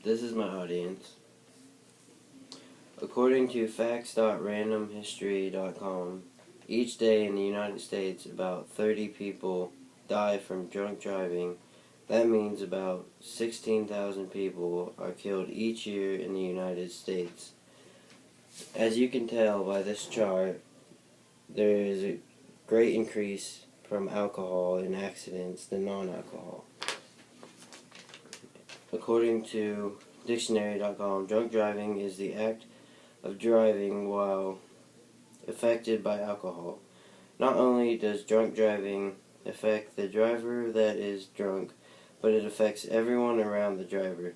This is my audience. According to facts.randomhistory.com, each day in the United States about 30 people die from drunk driving. That means about 16,000 people are killed each year in the United States. As you can tell by this chart, there is a great increase from alcohol in accidents than non-alcohol. According to dictionary.com, drunk driving is the act of driving while affected by alcohol. Not only does drunk driving affect the driver that is drunk, but it affects everyone around the driver,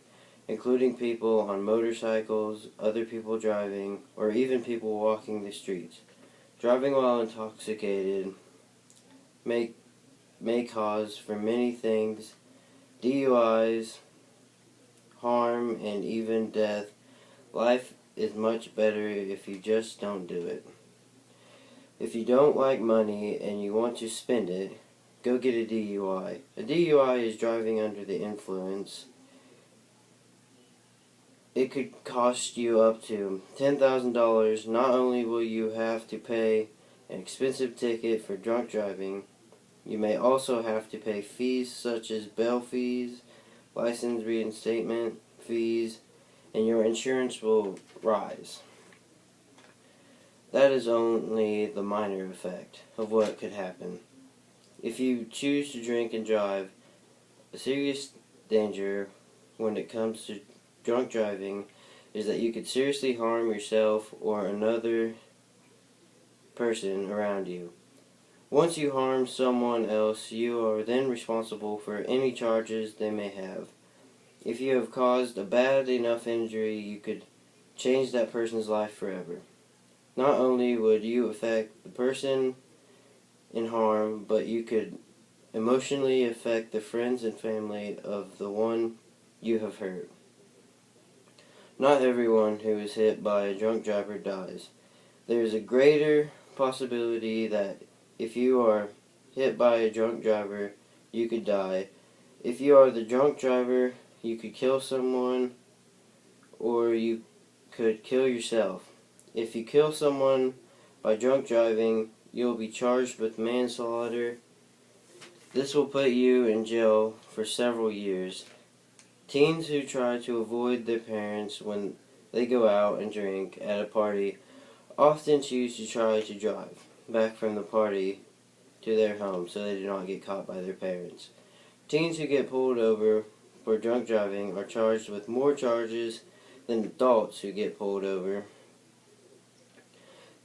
including people on motorcycles, other people driving, or even people walking the streets. Driving while intoxicated may cause for many things: DUIs, harm, and even death. Life is much better if you just don't do it. If you don't like money and you want to spend it, go get a DUI. A DUI is driving under the influence. It could cost you up to $10,000. Not only will you have to pay an expensive ticket for drunk driving, you may also have to pay fees such as bail fees, license reinstatement fees, and your insurance will rise. That is only the minor effect of what could happen. If you choose to drink and drive, a serious danger when it comes to drunk driving is that you could seriously harm yourself or another person around you. Once you harm someone else, you are then responsible for any charges they may have. If you have caused a bad enough injury, you could change that person's life forever. Not only would you affect the person in harm, but you could emotionally affect the friends and family of the one you have hurt. Not everyone who is hit by a drunk driver dies. There is a greater possibility that if you are hit by a drunk driver, you could die. If you are the drunk driver, you could kill someone, or you could kill yourself. If you kill someone by drunk driving, you'll be charged with manslaughter. This will put you in jail for several years. Teens who try to avoid their parents when they go out and drink at a party often choose to try to drive back from the party to their home so they do not get caught by their parents. Teens who get pulled over for drunk driving are charged with more charges than adults who get pulled over.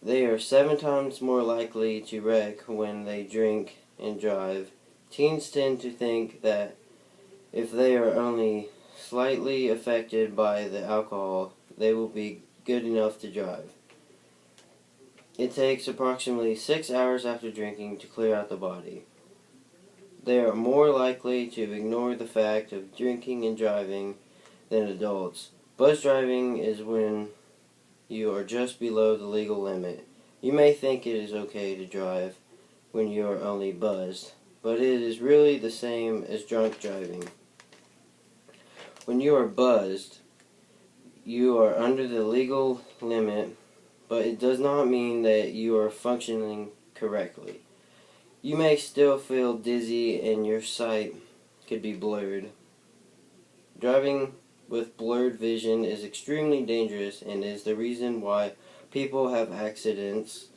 They are 7 times more likely to wreck when they drink and drive. Teens tend to think that if they are only slightly affected by the alcohol, they will be good enough to drive. It takes approximately 6 hours after drinking to clear out the body. They are more likely to ignore the fact of drinking and driving than adults. Buzz driving is when you are just below the legal limit. You may think it is okay to drive when you are only buzzed, but it is really the same as drunk driving. When you are buzzed, you are under the legal limit, but it does not mean that you are functioning correctly. You may still feel dizzy and your sight could be blurred. Driving with blurred vision is extremely dangerous and is the reason why people have accidents.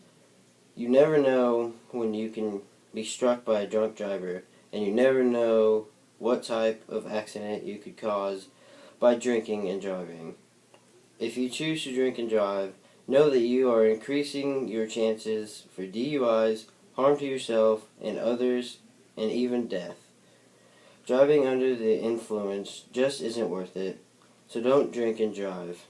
You never know when you can be struck by a drunk driver, and you never know what type of accident you could cause by drinking and driving. If you choose to drink and drive, know that you are increasing your chances for DUIs, harm to yourself and others, and even death. Driving under the influence just isn't worth it, so don't drink and drive.